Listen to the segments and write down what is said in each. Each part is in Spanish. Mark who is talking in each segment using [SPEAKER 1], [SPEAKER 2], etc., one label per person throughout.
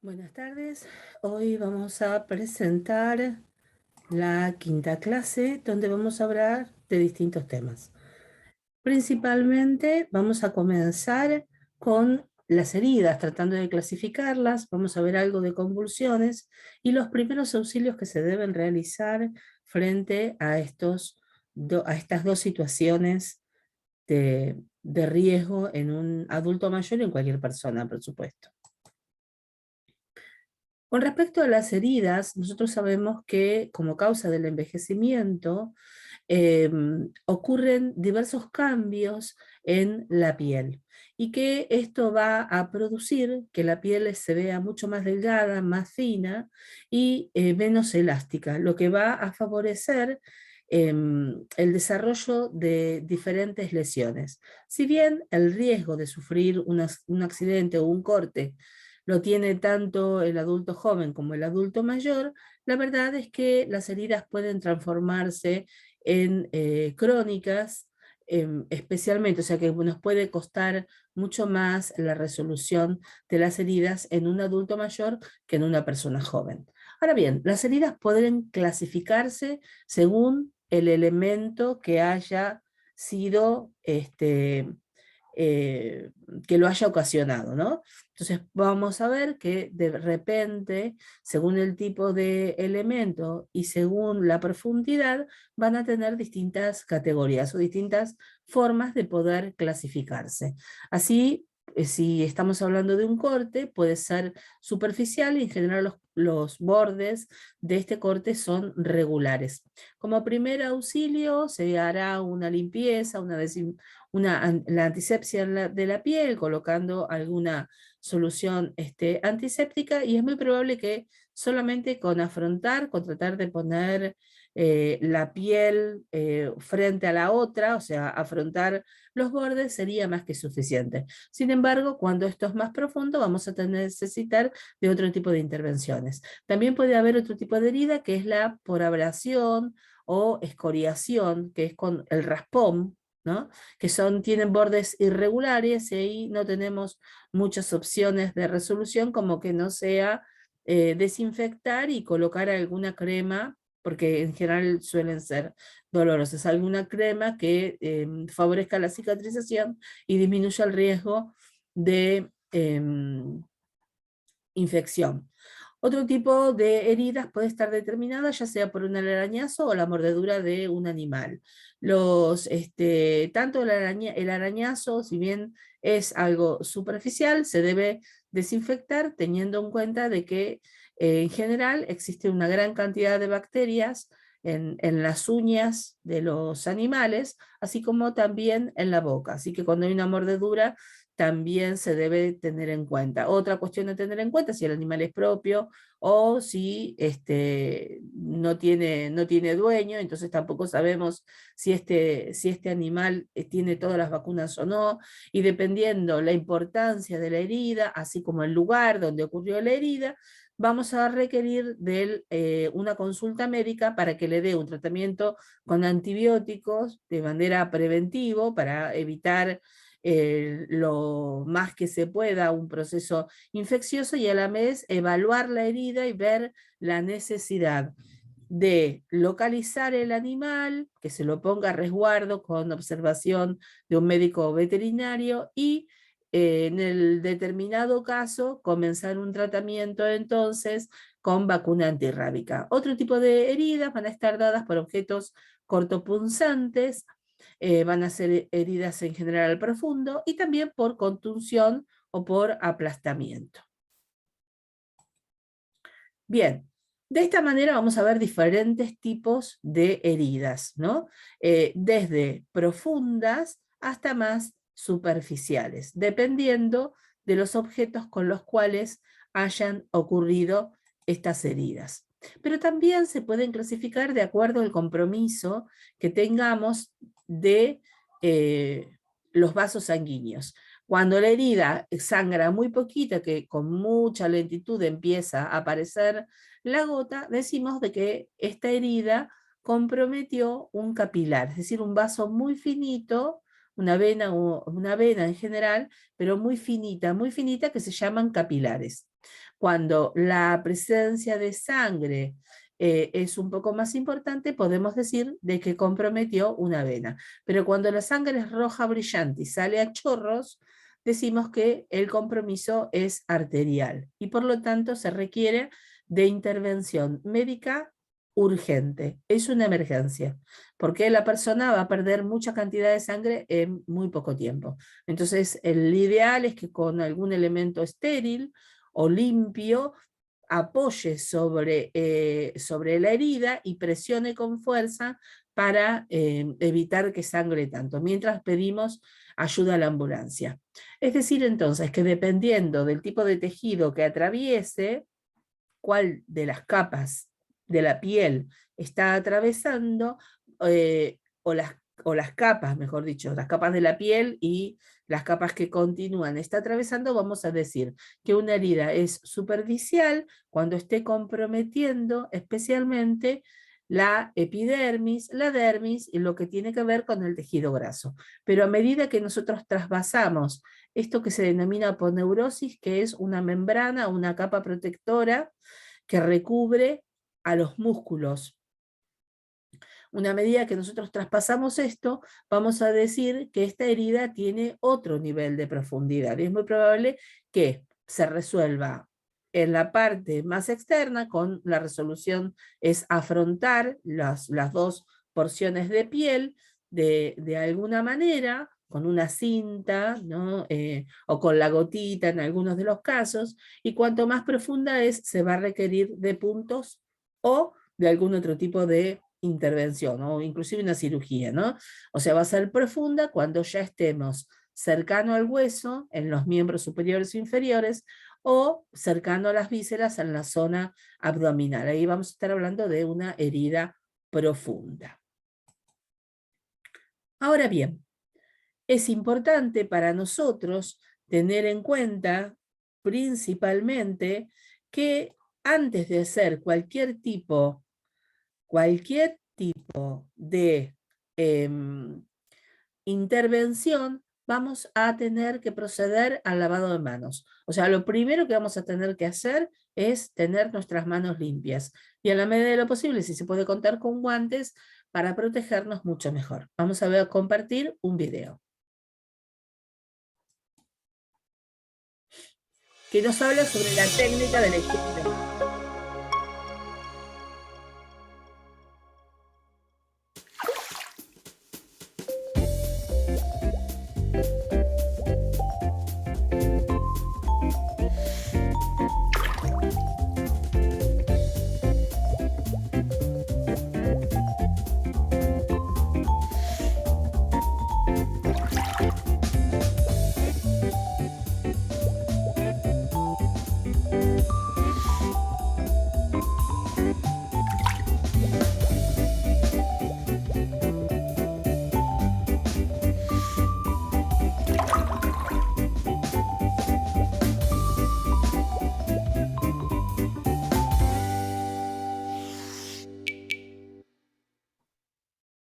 [SPEAKER 1] Buenas tardes, hoy vamos a presentar la quinta clase donde vamos a hablar de distintos temas. Principalmente vamos a comenzar con las heridas, tratando de clasificarlas, vamos a ver algo de convulsiones y los primeros auxilios que se deben realizar frente a estas dos situaciones de riesgo en un adulto mayor y en cualquier persona, por supuesto. Con respecto a las heridas, nosotros sabemos que como causa del envejecimiento ocurren diversos cambios en la piel y que esto va a producir que la piel se vea mucho más delgada, más fina y menos elástica, lo que va a favorecer el desarrollo de diferentes lesiones. Si bien el riesgo de sufrir un accidente o un corte lo tiene tanto el adulto joven como el adulto mayor, la verdad es que las heridas pueden transformarse en crónicas, especialmente, o sea que nos puede costar mucho más la resolución de las heridas en un adulto mayor que en una persona joven. Ahora bien, las heridas pueden clasificarse según el elemento que haya sido eh, que lo haya ocasionado, ¿no? Entonces vamos a ver que de repente, según el tipo de elemento y según la profundidad, van a tener distintas categorías o distintas formas de poder clasificarse. Así, si estamos hablando de un corte, puede ser superficial y en general los bordes de este corte son regulares. Como primer auxilio se hará una limpieza, la antisepsia de la piel, colocando alguna solución antiséptica, y es muy probable que solamente con tratar de poner la piel frente a la otra, o sea, afrontar los bordes, sería más que suficiente. Sin embargo, cuando esto es más profundo, vamos a necesitar de otro tipo de intervenciones. También puede haber otro tipo de herida, que es la por abrasión o escoriación, que es con el raspón, ¿no? Que tienen bordes irregulares y ahí no tenemos muchas opciones de resolución, como que no sea desinfectar y colocar alguna crema, porque en general suelen ser dolorosas, alguna crema que favorezca la cicatrización y disminuya el riesgo de infección. Otro tipo de heridas puede estar determinada ya sea por un arañazo o la mordedura de un animal. Tanto el arañazo, si bien es algo superficial, se debe desinfectar teniendo en cuenta de que en general existe una gran cantidad de bacterias en las uñas de los animales, así como también en la boca. Así que cuando hay una mordedura, también se debe tener en cuenta. Otra cuestión a tener en cuenta, si el animal es propio o si no tiene dueño, entonces tampoco sabemos si este animal tiene todas las vacunas o no, y dependiendo la importancia de la herida, así como el lugar donde ocurrió la herida, vamos a requerir de una consulta médica para que le dé un tratamiento con antibióticos de manera preventiva para evitar lo más que se pueda un proceso infeccioso y a la vez evaluar la herida y ver la necesidad de localizar el animal, que se lo ponga a resguardo con observación de un médico veterinario y en el determinado caso comenzar un tratamiento entonces con vacuna antirrábica. Otro tipo de heridas van a estar dadas por objetos cortopunzantes, van a ser heridas en general profundo y también por contusión o por aplastamiento. Bien, de esta manera vamos a ver diferentes tipos de heridas, ¿no? Desde profundas hasta más superficiales, dependiendo de los objetos con los cuales hayan ocurrido estas heridas. Pero también se pueden clasificar de acuerdo al compromiso que tengamos de los vasos sanguíneos. Cuando la herida sangra muy poquita, que con mucha lentitud empieza a aparecer la gota, decimos de que esta herida comprometió un capilar, es decir, un vaso muy finito, una vena en general, pero muy finita, que se llaman capilares. Cuando la presencia de sangre es un poco más importante, podemos decir de que comprometió una vena. Pero cuando la sangre es roja brillante y sale a chorros, decimos que el compromiso es arterial y por lo tanto se requiere de intervención médica urgente. Es una emergencia, porque la persona va a perder mucha cantidad de sangre en muy poco tiempo. Entonces, el ideal es que con algún elemento estéril o limpio apoye sobre la herida y presione con fuerza para evitar que sangre tanto, mientras pedimos ayuda a la ambulancia. Es decir, entonces, que dependiendo del tipo de tejido que atraviese, cuál de las capas de la piel está atravesando, o las capas, mejor dicho, las capas de la piel y las capas que continúan está atravesando, vamos a decir que una herida es superficial cuando esté comprometiendo especialmente la epidermis, la dermis y lo que tiene que ver con el tejido graso. Pero a medida que nosotros trasvasamos esto que se denomina aponeurosis, que es una membrana, una capa protectora que recubre a los músculos. Una medida que nosotros traspasamos esto, vamos a decir que esta herida tiene otro nivel de profundidad. Y es muy probable que se resuelva en la parte más externa, con la resolución es afrontar las dos porciones de piel de alguna manera, con una cinta, ¿no? O con la gotita en algunos de los casos, y cuanto más profunda es, se va a requerir de puntos o de algún otro tipo de intervención, o inclusive una cirugía, ¿no? O sea, va a ser profunda cuando ya estemos cercano al hueso, en los miembros superiores e inferiores, o cercano a las vísceras en la zona abdominal. Ahí vamos a estar hablando de una herida profunda. Ahora bien, es importante para nosotros tener en cuenta principalmente que antes de hacer cualquier tipo de intervención, vamos a tener que proceder al lavado de manos. O sea, lo primero que vamos a tener que hacer es tener nuestras manos limpias. Y en la medida de lo posible, si se puede contar con guantes, para protegernos mucho mejor. Vamos a compartir un video que nos habla sobre la técnica de la higiene.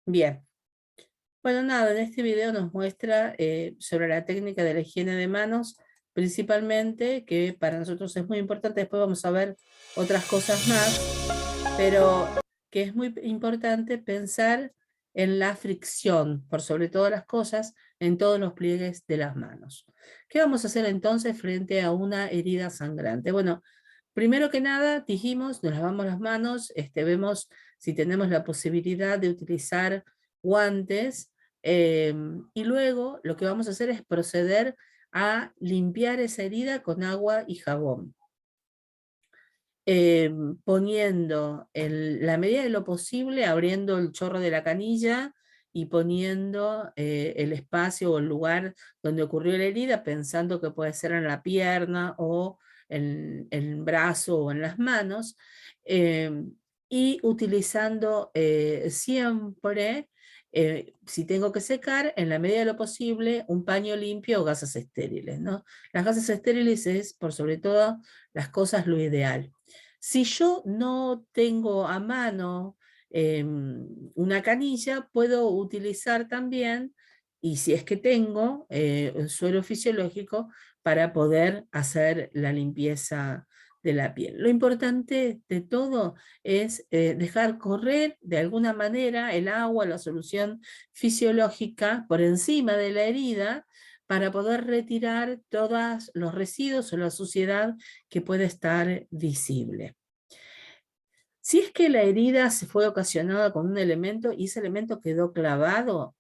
[SPEAKER 1] Bien. Bueno, nada, en este video nos muestra sobre la técnica de la higiene de manos, principalmente, que para nosotros es muy importante. Después vamos a ver otras cosas más, pero que es muy importante pensar en la fricción, por sobre todas las cosas, en todos los pliegues de las manos. ¿Qué vamos a hacer entonces frente a una herida sangrante? Bueno, primero que nada, dijimos, nos lavamos las manos, vemos si tenemos la posibilidad de utilizar guantes, y luego lo que vamos a hacer es proceder a limpiar esa herida con agua y jabón, poniendo en la medida de lo posible, abriendo el chorro de la canilla y poniendo el espacio o el lugar donde ocurrió la herida, pensando que puede ser en la pierna o en el brazo o en las manos, y utilizando siempre, si tengo que secar, en la medida de lo posible, un paño limpio o gasas estériles, ¿no? Las gasas estériles es, por sobre todo las cosas, lo ideal. Si yo no tengo a mano una canilla, puedo utilizar también y si es que tengo un suero fisiológico para poder hacer la limpieza de la piel. Lo importante de todo es dejar correr de alguna manera el agua, la solución fisiológica por encima de la herida para poder retirar todos los residuos o la suciedad que puede estar visible. Si es que la herida se fue ocasionada con un elemento y ese elemento quedó clavado,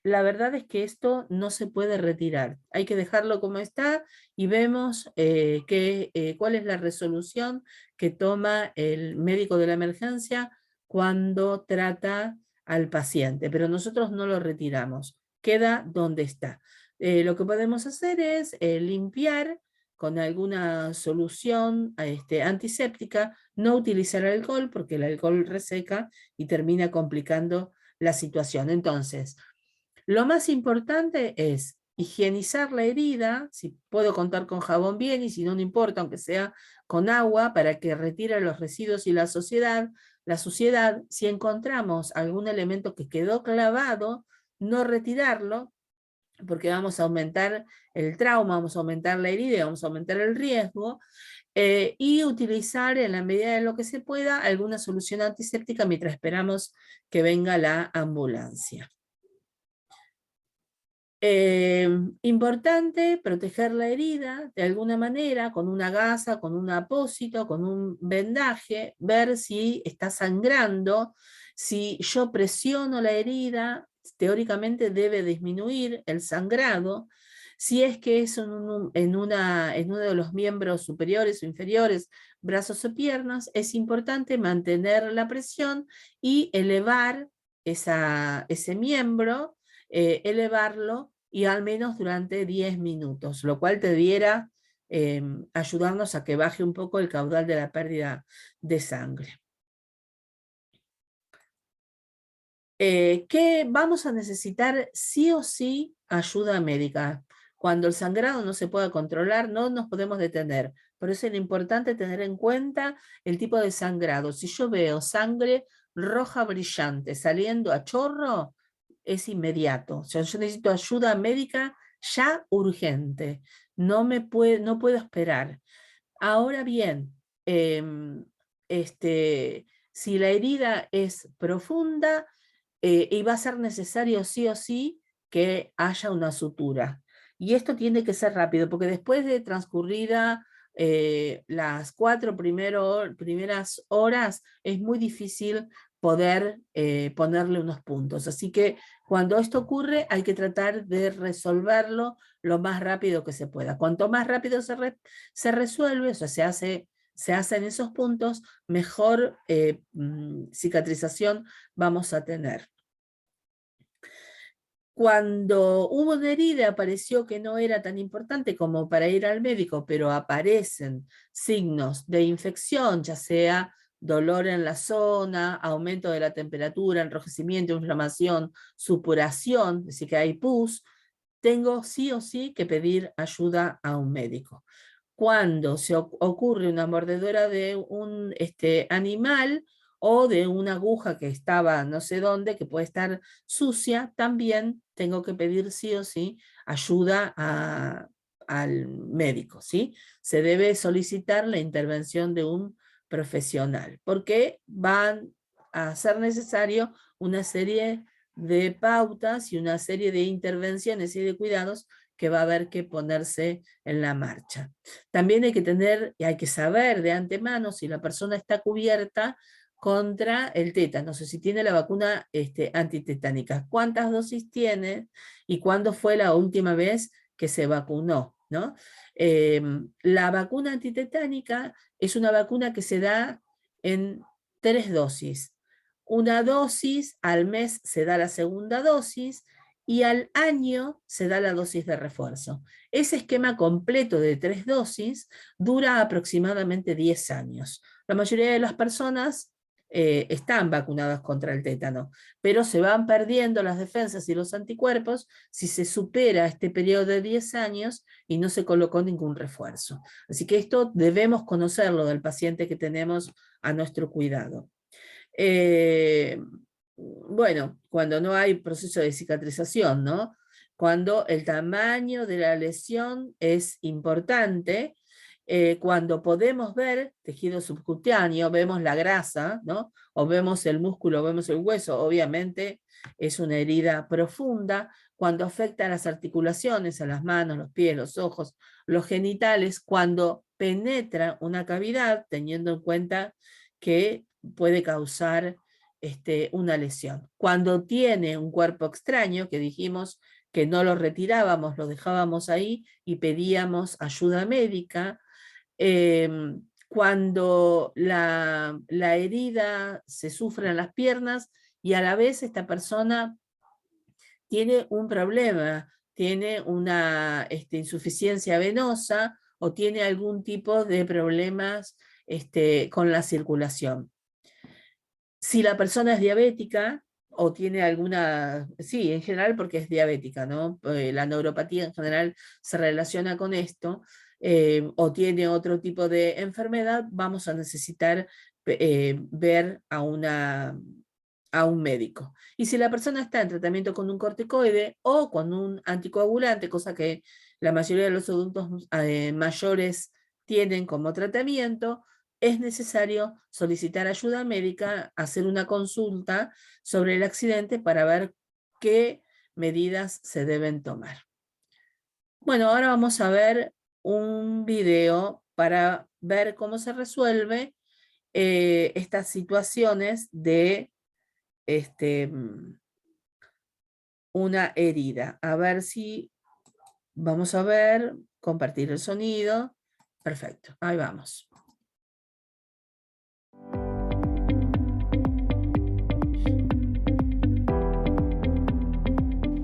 [SPEAKER 1] la verdad es que esto no se puede retirar. Hay que dejarlo como está y vemos cuál es la resolución que toma el médico de la emergencia cuando trata al paciente, pero nosotros no lo retiramos, queda donde está. Lo que podemos hacer es limpiar con alguna solución antiséptica, no utilizar alcohol porque el alcohol reseca y termina complicando la situación. Entonces, lo más importante es higienizar la herida, si puedo contar con jabón bien y si no, no importa, aunque sea con agua, para que retire los residuos y la suciedad. La suciedad, si encontramos algún elemento que quedó clavado, no retirarlo, porque vamos a aumentar el trauma, vamos a aumentar la herida y vamos a aumentar el riesgo, y utilizar en la medida de lo que se pueda alguna solución antiséptica mientras esperamos que venga la ambulancia. Importante proteger la herida de alguna manera, con una gasa, con un apósito, con un vendaje, ver si está sangrando. Si yo presiono la herida, teóricamente debe disminuir el sangrado. Si es que es en uno de los miembros superiores o inferiores, brazos o piernas, es importante mantener la presión y elevar ese miembro, elevarlo y al menos durante 10 minutos, lo cual debiera ayudarnos a que baje un poco el caudal de la pérdida de sangre. Que vamos a necesitar sí o sí ayuda médica. Cuando el sangrado no se pueda controlar, no nos podemos detener. Por eso es importante tener en cuenta el tipo de sangrado. Si yo veo sangre roja brillante saliendo a chorro, es inmediato. O sea, yo necesito ayuda médica ya urgente. No puedo esperar. Ahora bien, si la herida es profunda, y va a ser necesario sí o sí que haya una sutura. Y esto tiene que ser rápido, porque después de transcurrida las 4 primeras horas, es muy difícil poder ponerle unos puntos. Así que cuando esto ocurre, hay que tratar de resolverlo lo más rápido que se pueda. Cuanto más rápido se resuelve, o sea, se hacen esos puntos, mejor cicatrización vamos a tener. Cuando hubo una herida, pareció que no era tan importante como para ir al médico, pero aparecen signos de infección, ya sea dolor en la zona, aumento de la temperatura, enrojecimiento, inflamación, supuración, es decir, que hay pus, tengo sí o sí que pedir ayuda a un médico. Cuando se ocurre una mordedura de un animal o de una aguja que estaba no sé dónde, que puede estar sucia, también tengo que pedir sí o sí ayuda al médico, ¿sí? Se debe solicitar la intervención de un profesional, porque van a ser necesario una serie de pautas y una serie de intervenciones y de cuidados que va a haber que ponerse en la marcha. También hay que tener y hay que saber de antemano si la persona está cubierta contra el tétano, no sé si tiene la vacuna antitetánica, cuántas dosis tiene y cuándo fue la última vez que se vacunó, ¿no? La vacuna antitetánica es una vacuna que se da en 3 dosis. Una dosis al mes se da la segunda dosis y al año se da la dosis de refuerzo. Ese esquema completo de 3 dosis dura aproximadamente 10 años. La mayoría de las personas están vacunadas contra el tétano, pero se van perdiendo las defensas y los anticuerpos si se supera este periodo de 10 años y no se colocó ningún refuerzo. Así que esto debemos conocerlo del paciente que tenemos a nuestro cuidado. Bueno, cuando no hay proceso de cicatrización, ¿no? cuando el tamaño de la lesión es importante, cuando podemos ver tejido subcutáneo, vemos la grasa, ¿no? O vemos el músculo, o vemos el hueso, obviamente es una herida profunda. Cuando afecta a las articulaciones, a las manos, los pies, los ojos, los genitales, cuando penetra una cavidad, teniendo en cuenta que puede causar una lesión. Cuando tiene un cuerpo extraño, que dijimos que no lo retirábamos, lo dejábamos ahí y pedíamos ayuda médica. Cuando la herida se sufre en las piernas y a la vez esta persona tiene un problema, tiene una insuficiencia venosa o tiene algún tipo de problemas con la circulación. Si la persona es diabética o tiene alguna, sí, en general porque es diabética, ¿no? La neuropatía en general se relaciona con esto, o tiene otro tipo de enfermedad, vamos a necesitar ver a un médico. Y si la persona está en tratamiento con un corticoide o con un anticoagulante, cosa que la mayoría de los adultos mayores tienen como tratamiento, es necesario solicitar ayuda médica, hacer una consulta sobre el accidente para ver qué medidas se deben tomar. Bueno, ahora vamos a ver un video para ver cómo se resuelve estas situaciones de una herida. A ver si vamos a ver, compartir el sonido. Perfecto, ahí vamos.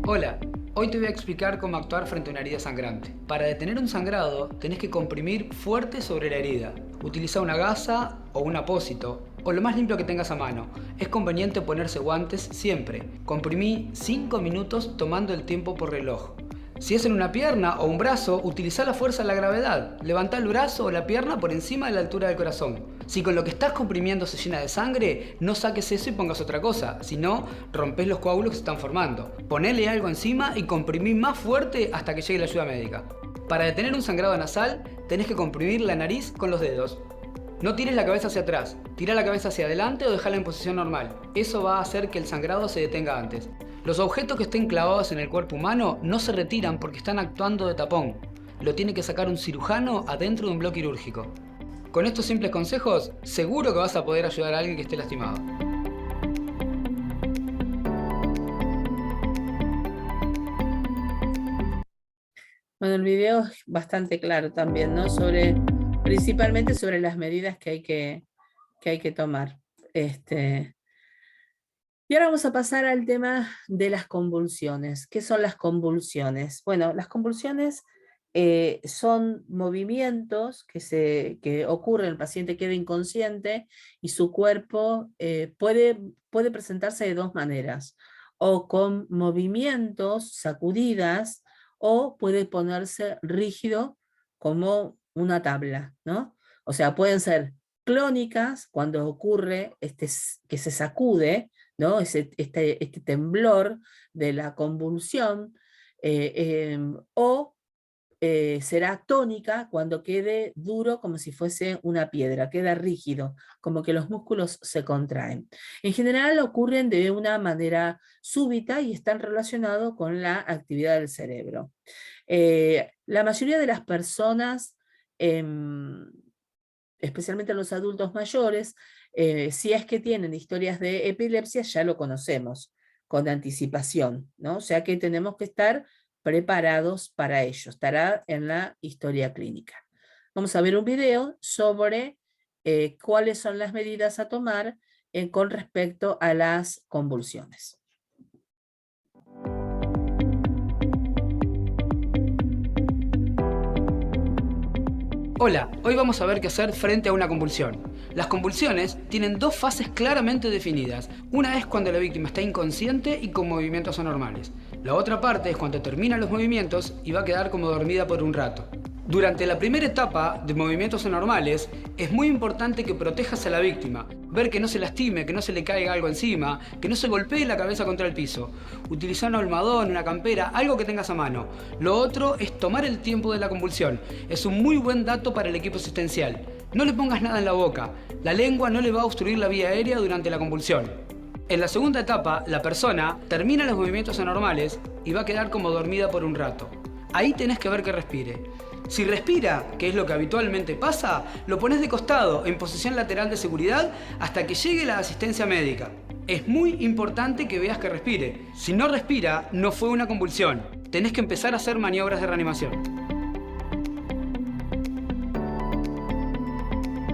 [SPEAKER 2] Hola, hoy te voy a explicar cómo actuar frente a una herida sangrante. Para detener un sangrado, tenés que comprimir fuerte sobre la herida. Utiliza una gasa o un apósito, o lo más limpio que tengas a mano. Es conveniente ponerse guantes siempre. Comprimí 5 minutos tomando el tiempo por reloj. Si es en una pierna o un brazo, utiliza la fuerza de la gravedad. Levanta el brazo o la pierna por encima de la altura del corazón. Si con lo que estás comprimiendo se llena de sangre, no saques eso y pongas otra cosa, si no, rompes los coágulos que se están formando. Ponele algo encima y comprimí más fuerte hasta que llegue la ayuda médica. Para detener un sangrado nasal, tenés que comprimir la nariz con los dedos. No tires la cabeza hacia atrás, tira la cabeza hacia adelante o dejala en posición normal. Eso va a hacer que el sangrado se detenga antes. Los objetos que estén clavados en el cuerpo humano no se retiran porque están actuando de tapón. Lo tiene que sacar un cirujano adentro de un bloque quirúrgico. Con estos simples consejos, seguro que vas a poder ayudar a alguien que esté lastimado.
[SPEAKER 1] Bueno, el video es bastante claro también, ¿no? Principalmente sobre las medidas que hay que tomar. Y ahora vamos a pasar al tema de las convulsiones. ¿Qué son las convulsiones? Bueno, las convulsiones son movimientos que ocurren, el paciente queda inconsciente y su cuerpo puede presentarse de dos maneras, o con movimientos, sacudidas, o puede ponerse rígido como una tabla, ¿no? O sea, pueden ser clónicas cuando ocurre que se sacude, ¿no? Este temblor de la convulsión, o será tónica cuando quede duro como si fuese una piedra, queda rígido, como que los músculos se contraen. En general ocurren de una manera súbita y están relacionados con la actividad del cerebro. La mayoría de las personas, especialmente los adultos mayores, si es que tienen historias de epilepsia, ya lo conocemos con anticipación, ¿no? O sea que tenemos que estar preparados para ello. Estará en la historia clínica. Vamos a ver un video sobre cuáles son las medidas a tomar con respecto a las convulsiones.
[SPEAKER 2] Hola, hoy vamos a ver qué hacer frente a una convulsión. Las convulsiones tienen dos fases claramente definidas. Una es cuando la víctima está inconsciente y con movimientos anormales. La otra parte es cuando terminan los movimientos y va a quedar como dormida por un rato. Durante la primera etapa de movimientos anormales, es muy importante que protejas a la víctima. Ver que no se lastime, que no se le caiga algo encima, que no se golpee la cabeza contra el piso. Utilizar un almohadón, una campera, algo que tengas a mano. Lo otro es tomar el tiempo de la convulsión. Es un muy buen dato para el equipo asistencial. No le pongas nada en la boca. La lengua no le va a obstruir la vía aérea durante la convulsión. En la segunda etapa, la persona termina los movimientos anormales y va a quedar como dormida por un rato. Ahí tenés que ver que respire. Si respira, que es lo que habitualmente pasa, lo pones de costado, en posición lateral de seguridad, hasta que llegue la asistencia médica. Es muy importante que veas que respire. Si no respira, no fue una convulsión. Tenés que empezar a hacer maniobras de reanimación.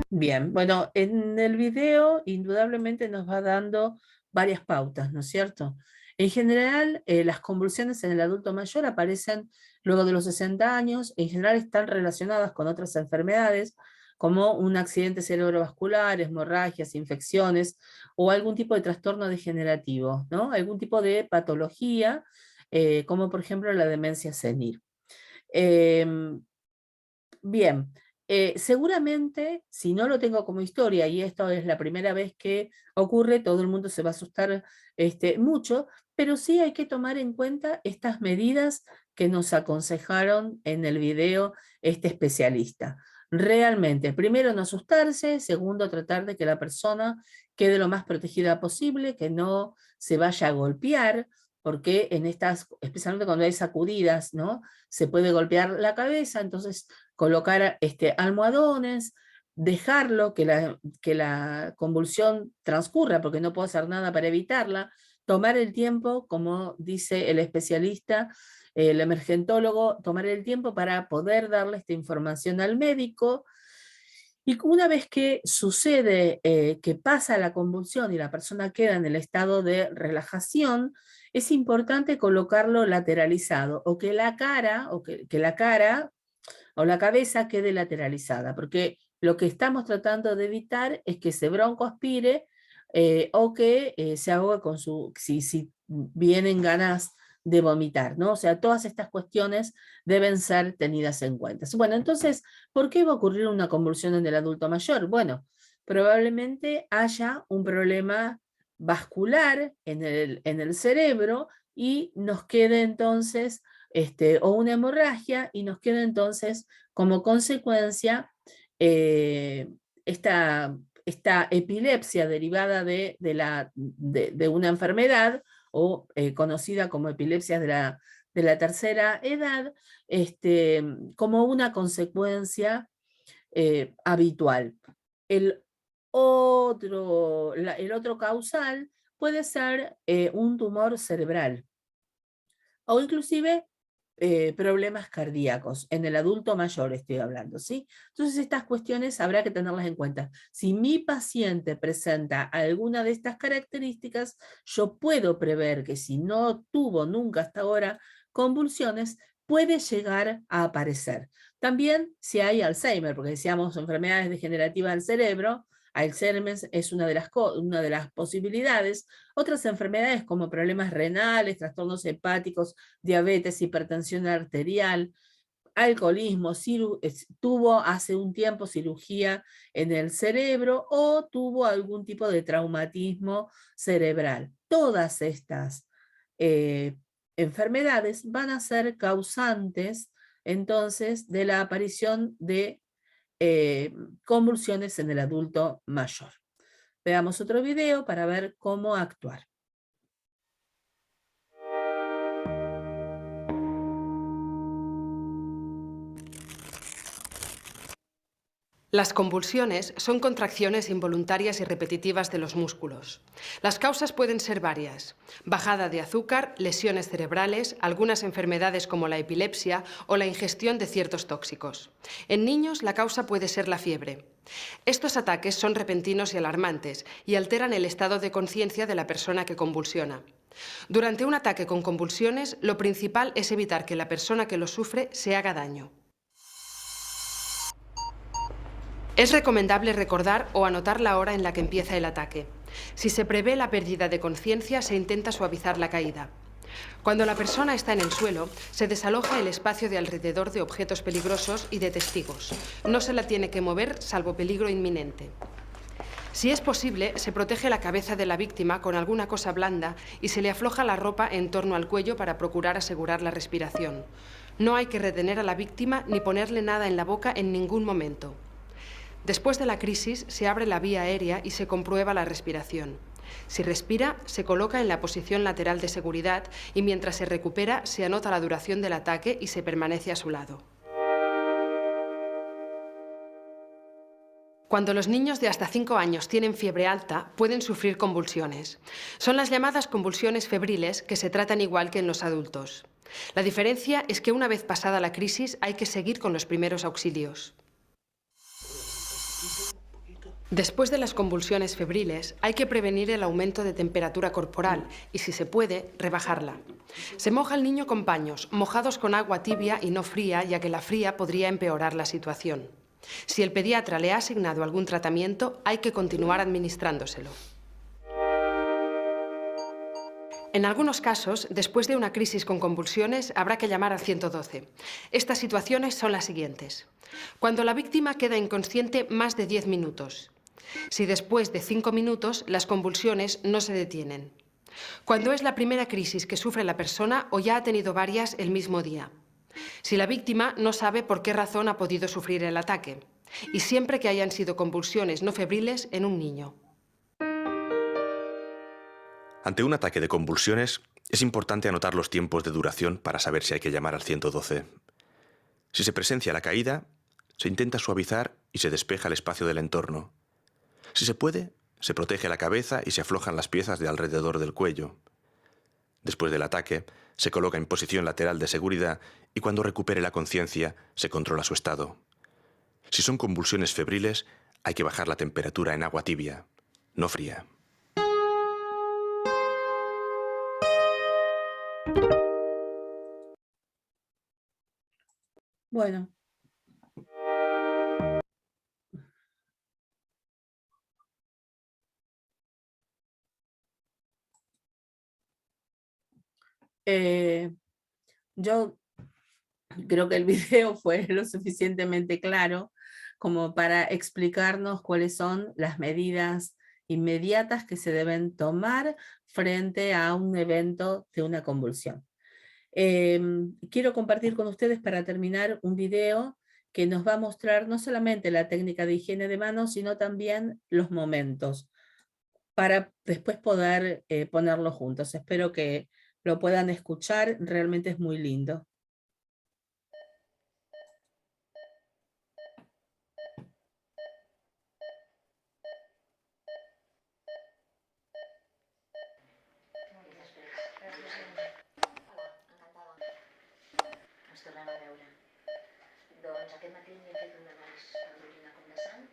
[SPEAKER 1] Bien, bueno, en el video indudablemente nos va dando varias pautas, ¿no es cierto? En general, las convulsiones en el adulto mayor aparecen luego de los 60 años, en general están relacionadas con otras enfermedades, como un accidente cerebrovascular, hemorragias, infecciones, o algún tipo de trastorno degenerativo, ¿no? Algún tipo de patología, como por ejemplo la demencia senil. Bien, seguramente, si no lo tengo como historia, y esto es la primera vez que ocurre, todo el mundo se va a asustar mucho, pero sí hay que tomar en cuenta estas medidas que nos aconsejaron en el video este especialista. Realmente, primero no asustarse, segundo tratar de que la persona quede lo más protegida posible, que no se vaya a golpear, porque en estas, especialmente cuando hay sacudidas, ¿no? Se puede golpear la cabeza, entonces colocar almohadones, dejarlo que la convulsión transcurra, porque no puedo hacer nada para evitarla, tomar el tiempo, como dice el especialista, el emergentólogo, tomar el tiempo para poder darle esta información al médico. Y una vez que sucede que pasa la convulsión y la persona queda en el estado de relajación, es importante colocarlo lateralizado o que la cara, que la cara o la cabeza quede lateralizada, porque lo que estamos tratando de evitar es que se broncoaspire o que se ahogue con si vienen ganas de vomitar, ¿no? O sea, todas estas cuestiones deben ser tenidas en cuenta. Bueno, entonces, ¿por qué va a ocurrir una convulsión en el adulto mayor? Bueno, probablemente haya un problema vascular en el cerebro y nos quede entonces, o una hemorragia, y nos quede entonces como consecuencia esta epilepsia derivada de una enfermedad o conocida como epilepsia de la tercera edad, como una consecuencia habitual. El otro causal puede ser un tumor cerebral o inclusive problemas cardíacos, en el adulto mayor estoy hablando, ¿sí? Entonces estas cuestiones habrá que tenerlas en cuenta. Si mi paciente presenta alguna de estas características, yo puedo prever que si no tuvo nunca hasta ahora convulsiones, puede llegar a aparecer. También si hay Alzheimer, porque decíamos enfermedades degenerativas del cerebro, Alzheimer es una de las posibilidades. Otras enfermedades como problemas renales, trastornos hepáticos, diabetes, hipertensión arterial, alcoholismo, tuvo hace un tiempo cirugía en el cerebro o tuvo algún tipo de traumatismo cerebral. Todas estas enfermedades van a ser causantes entonces de la aparición de convulsiones en el adulto mayor. Veamos otro video para ver cómo actuar.
[SPEAKER 3] Las convulsiones son contracciones involuntarias y repetitivas de los músculos. Las causas pueden ser varias: bajada de azúcar, lesiones cerebrales, algunas enfermedades como la epilepsia o la ingestión de ciertos tóxicos. En niños, la causa puede ser la fiebre. Estos ataques son repentinos y alarmantes y alteran el estado de conciencia de la persona que convulsiona. Durante un ataque con convulsiones, lo principal es evitar que la persona que lo sufre se haga daño. Es recomendable recordar o anotar la hora en la que empieza el ataque. Si se prevé la pérdida de conciencia, se intenta suavizar la caída. Cuando la persona está en el suelo, se desaloja el espacio de alrededor de objetos peligrosos y de testigos. No se la tiene que mover salvo peligro inminente. Si es posible, se protege la cabeza de la víctima con alguna cosa blanda y se le afloja la ropa en torno al cuello para procurar asegurar la respiración. No hay que retener a la víctima ni ponerle nada en la boca en ningún momento. Después de la crisis, se abre la vía aérea y se comprueba la respiración. Si respira, se coloca en la posición lateral de seguridad y mientras se recupera, se anota la duración del ataque y se permanece a su lado. Cuando los niños de hasta 5 años tienen fiebre alta, pueden sufrir convulsiones. Son las llamadas convulsiones febriles, que se tratan igual que en los adultos. La diferencia es que una vez pasada la crisis hay que seguir con los primeros auxilios. Después de las convulsiones febriles, hay que prevenir el aumento de temperatura corporal y, si se puede, rebajarla. Se moja al niño con paños, mojados con agua tibia y no fría, ya que la fría podría empeorar la situación. Si el pediatra le ha asignado algún tratamiento, hay que continuar administrándoselo. En algunos casos, después de una crisis con convulsiones, habrá que llamar al 112. Estas situaciones son las siguientes. Cuando la víctima queda inconsciente más de 10 minutos. Si después de 5 minutos las convulsiones no se detienen. Cuando es la primera crisis que sufre la persona o ya ha tenido varias el mismo día. Si la víctima no sabe por qué razón ha podido sufrir el ataque. Y siempre que hayan sido convulsiones no febriles en un niño.
[SPEAKER 4] Ante un ataque de convulsiones, es importante anotar los tiempos de duración para saber si hay que llamar al 112. Si se presencia la caída, se intenta suavizar y se despeja el espacio del entorno. Si se puede, se protege la cabeza y se aflojan las piezas de alrededor del cuello. Después del ataque, se coloca en posición lateral de seguridad y cuando recupere la conciencia, se controla su estado. Si son convulsiones febriles, hay que bajar la temperatura en agua tibia, no fría.
[SPEAKER 1] Bueno. Yo creo que el video fue lo suficientemente claro como para explicarnos cuáles son las medidas inmediatas que se deben tomar frente a un evento de una convulsión. Quiero compartir con ustedes para terminar un video que nos va a mostrar no solamente la técnica de higiene de manos, sino también los momentos, para después poder ponerlo juntos. Espero que lo puedan escuchar, realmente es muy lindo.
[SPEAKER 5] Ens tornem a veure. Doncs aquest matí m'he fet un anàlisi per l'orina com de sang.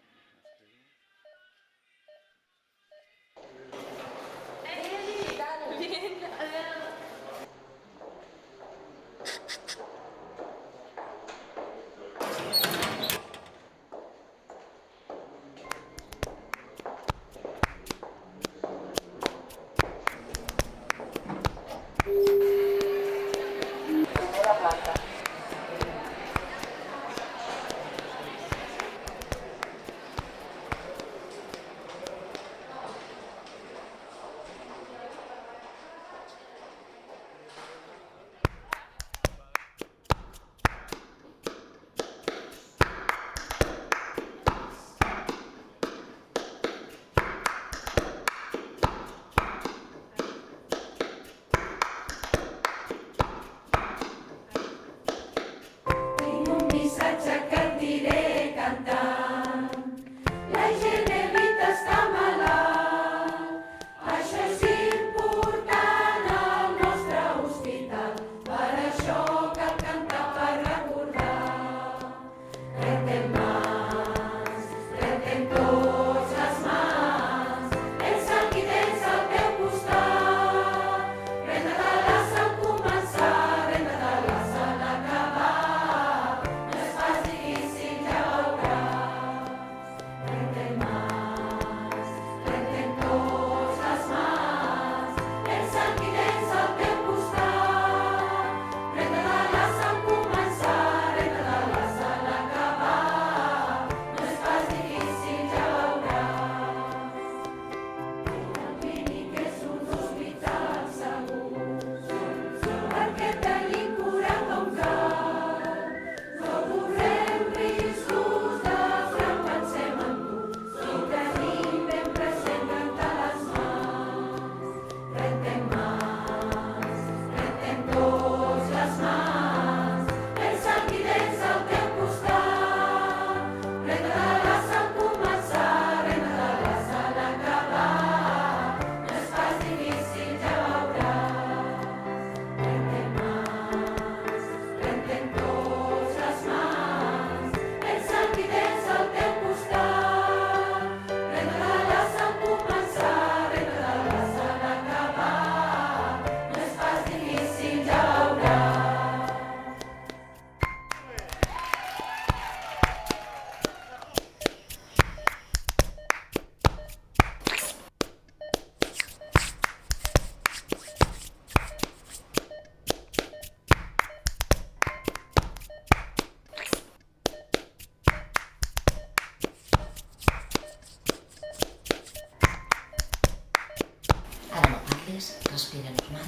[SPEAKER 5] Respira normal.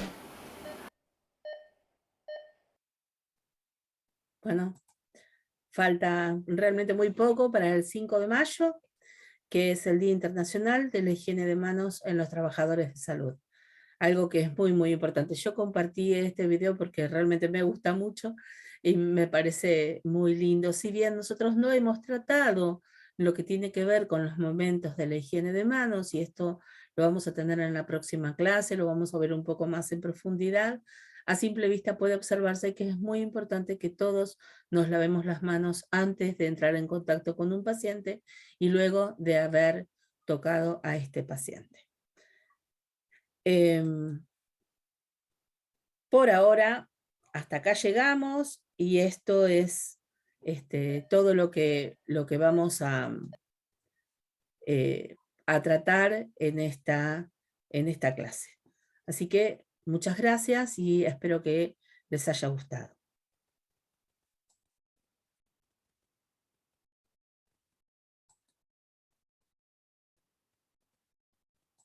[SPEAKER 1] Bueno, falta realmente muy poco para el 5 de mayo, que es el Día Internacional de la Higiene de Manos en los Trabajadores de Salud. Algo que es muy, muy importante. Yo compartí este video porque realmente me gusta mucho y me parece muy lindo. Si bien nosotros no hemos tratado lo que tiene que ver con los momentos de la higiene de manos, y esto lo vamos a tener en la próxima clase, lo vamos a ver un poco más en profundidad, a simple vista puede observarse que es muy importante que todos nos lavemos las manos antes de entrar en contacto con un paciente y luego de haber tocado a este paciente. Por ahora, hasta acá llegamos y esto es todo lo que vamos a tratar en esta clase. Así que muchas gracias y espero que les haya gustado.